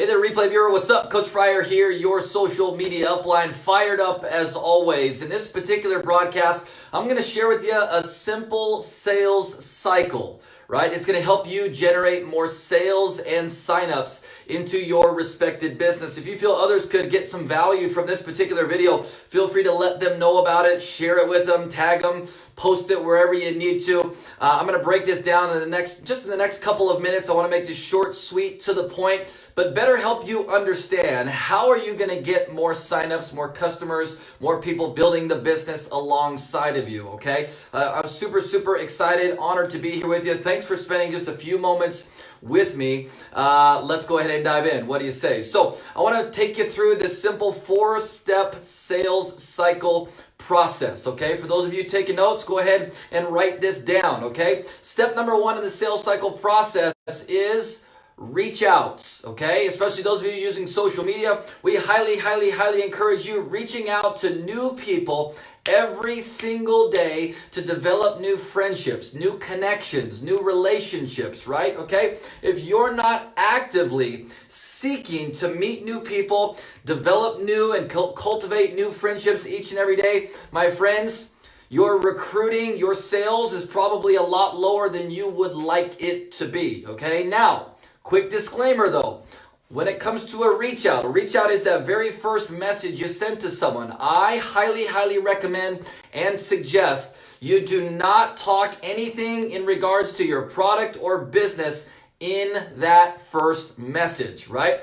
Hey there, replay viewer. What's up? Coach Fryer here, your social media upline, fired up as always. In this particular broadcast, I'm going to share with you a simple sales cycle, right? It's going to help you generate more sales and signups into your respected business. If you feel others could get some value from this particular video, feel free to let them know about it, share it with them, tag them, post it wherever you need to. I'm going to break this down in the next couple of minutes. I want to make this short, sweet, to the point, but better help you understand how are you going to get more signups, more customers, more people building the business alongside of you, okay? I'm super excited, honored to be here with you. Thanks for spending just a few moments with me. Let's go ahead and dive in. What do you say? So I want to take you through this simple 4-step sales cycle process, okay? For those of you taking notes, go ahead and write this down, okay? Step number 1 in the sales cycle process is reach outs, okay? Especially those of you using social media, we highly encourage you reaching out to new people every single day to develop new friendships, new connections, new relationships, right? Okay? If you're not actively seeking to meet new people, develop new and cultivate new friendships each and every day, my friends, your recruiting, your sales is probably a lot lower than you would like it to be, okay? Now, quick disclaimer though, when it comes to a reach out is that very first message you send to someone. I highly recommend and suggest you do not talk anything in regards to your product or business in that first message, right?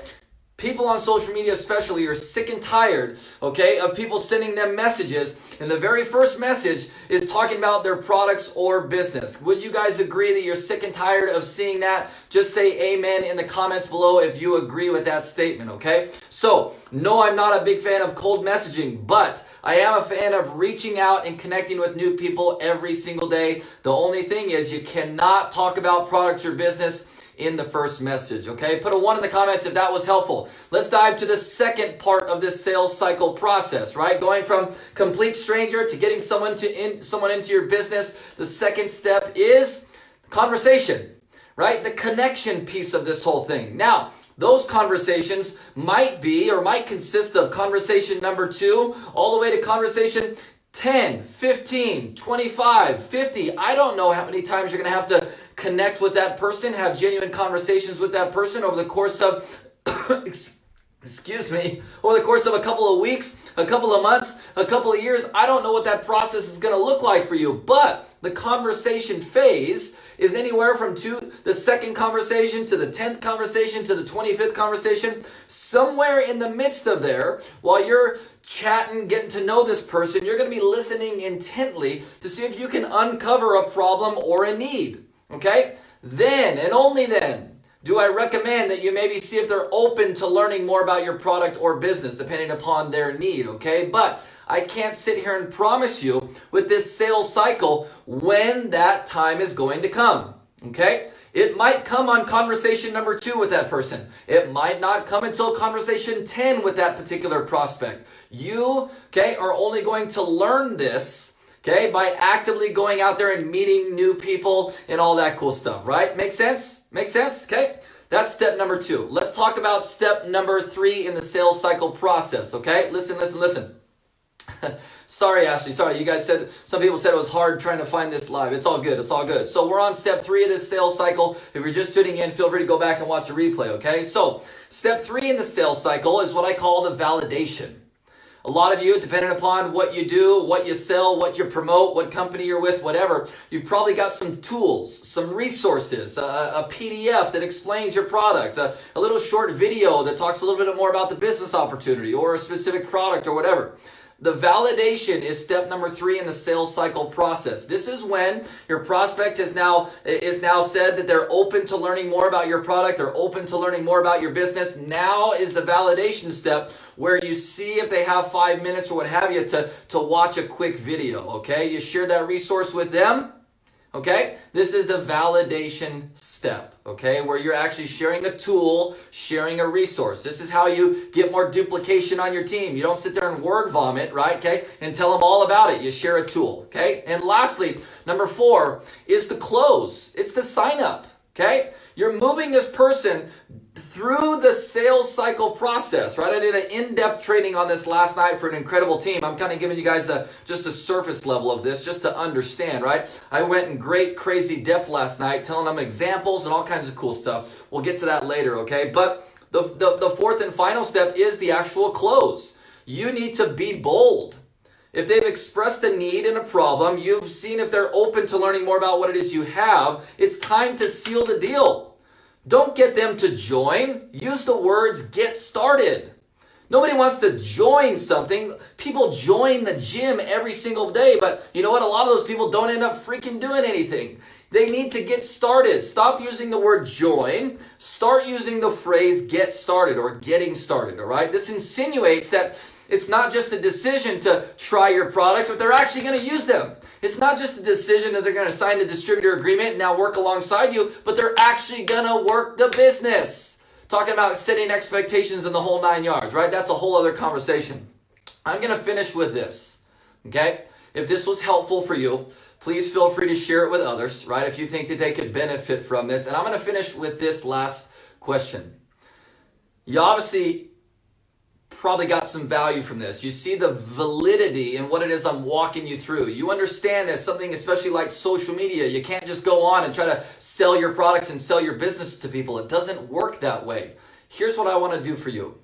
People on social media especially are sick and tired, okay, of people sending them messages, and the very first message is talking about their products or business. Would you guys agree that you're sick and tired of seeing that? Just say amen in the comments below if you agree with that statement, okay? So, no, I'm not a big fan of cold messaging, but I am a fan of reaching out and connecting with new people every single day. The only thing is you cannot talk about products or business in the first message, okay? Put a 1 in the comments if that was helpful. Let's dive to the second part of this sales cycle process, right? Going from complete stranger to getting someone into your business. The second step is conversation, right? The connection piece of this whole thing. Now, those conversations might consist of conversation number 2 all the way to conversation 10, 15, 25, 50. I don't know how many times you're going to have to connect with that person, have genuine conversations with that person over the course of, over the course of a couple of weeks, a couple of months, a couple of years. I don't know what that process is going to look like for you, but the conversation phase is anywhere from the second conversation to the 10th conversation to the 25th conversation. Somewhere in the midst of there, while you're chatting, getting to know this person, you're going to be listening intently to see if you can uncover a problem or a need. Okay? Then and only then do I recommend that you maybe see if they're open to learning more about your product or business, depending upon their need. Okay? But I can't sit here and promise you with this sales cycle when that time is going to come. Okay? It might come on conversation number 2 with that person. It might not come until conversation 10 with that particular prospect. You, okay, are only going to learn this, okay, by actively going out there and meeting new people and all that cool stuff, right? Make sense? Make sense? Okay? That's step number 2. Let's talk about step number 3 in the sales cycle process, okay? Listen. Sorry, Ashley. Sorry. You guys said, some people said it was hard trying to find this live. It's all good. It's all good. So we're on step 3 of this sales cycle. If you're just tuning in, feel free to go back and watch the replay, okay? So step 3 in the sales cycle is what I call the validation. A lot of you, depending upon what you do, what you sell, what you promote, what company you're with, whatever, you've probably got some tools, some resources, a PDF that explains your products, a little short video that talks a little bit more about the business opportunity or a specific product or whatever. The validation is step number 3 in the sales cycle process. This is when your prospect is now said that they're open to learning more about your product, they're open to learning more about your business. Now is the validation step where you see if they have 5 minutes or what have you to watch a quick video, okay? You share that resource with them, okay? This is the validation step, okay? Where you're actually sharing a tool, sharing a resource. This is how you get more duplication on your team. You don't sit there and word vomit, right, okay? And tell them all about it. You share a tool, okay? And lastly, number 4 is the close. It's the sign up, okay? You're moving this person through the sales cycle process, right? I did an in-depth training on this last night for an incredible team. I'm kind of giving you guys just the surface level of this just to understand, right? I went in great crazy depth last night telling them examples and all kinds of cool stuff. We'll get to that later, okay? But the fourth and final step is the actual close. You need to be bold. If they've expressed a need and a problem, you've seen if they're open to learning more about what it is you have, it's time to seal the deal. Don't get them to join. Use the words get started. Nobody wants to join something. People join the gym every single day, but you know what? A lot of those people don't end up freaking doing anything. They need to get started. Stop using the word join. Start using the phrase get started or getting started, all right? This insinuates that it's not just a decision to try your products, but they're actually going to use them. It's not just a decision that they're going to sign the distributor agreement and now work alongside you, but they're actually going to work the business. Talking about setting expectations in the whole 9 yards, right? That's a whole other conversation. I'm going to finish with this, okay? If this was helpful for you, please feel free to share it with others, right? If you think that they could benefit from this. And I'm going to finish with this last question. You obviously probably got some value from this. You see the validity in what it is I'm walking you through. You understand that something, especially like social media, you can't just go on and try to sell your products and sell your business to people. It doesn't work that way. Here's what I want to do for you.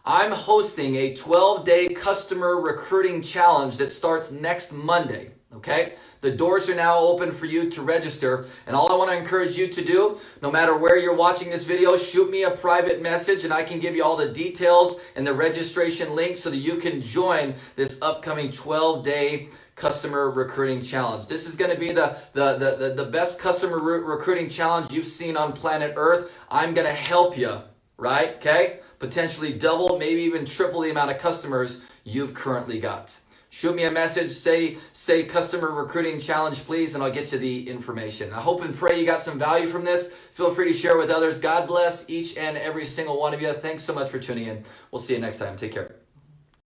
I'm hosting a 12-day customer recruiting challenge that starts next Monday, okay? The doors are now open for you to register. And all I want to encourage you to do, no matter where you're watching this video, shoot me a private message and I can give you all the details and the registration link so that you can join this upcoming 12-day customer recruiting challenge. This is going to be the best customer recruiting challenge you've seen on planet Earth. I'm going to help you, right? Okay? Potentially double, maybe even triple the amount of customers you've currently got. Shoot me a message, say customer recruiting challenge, please, and I'll get you the information. I hope and pray you got some value from this. Feel free to share with others. God bless each and every single one of you. Thanks so much for tuning in. We'll see you next time. Take care.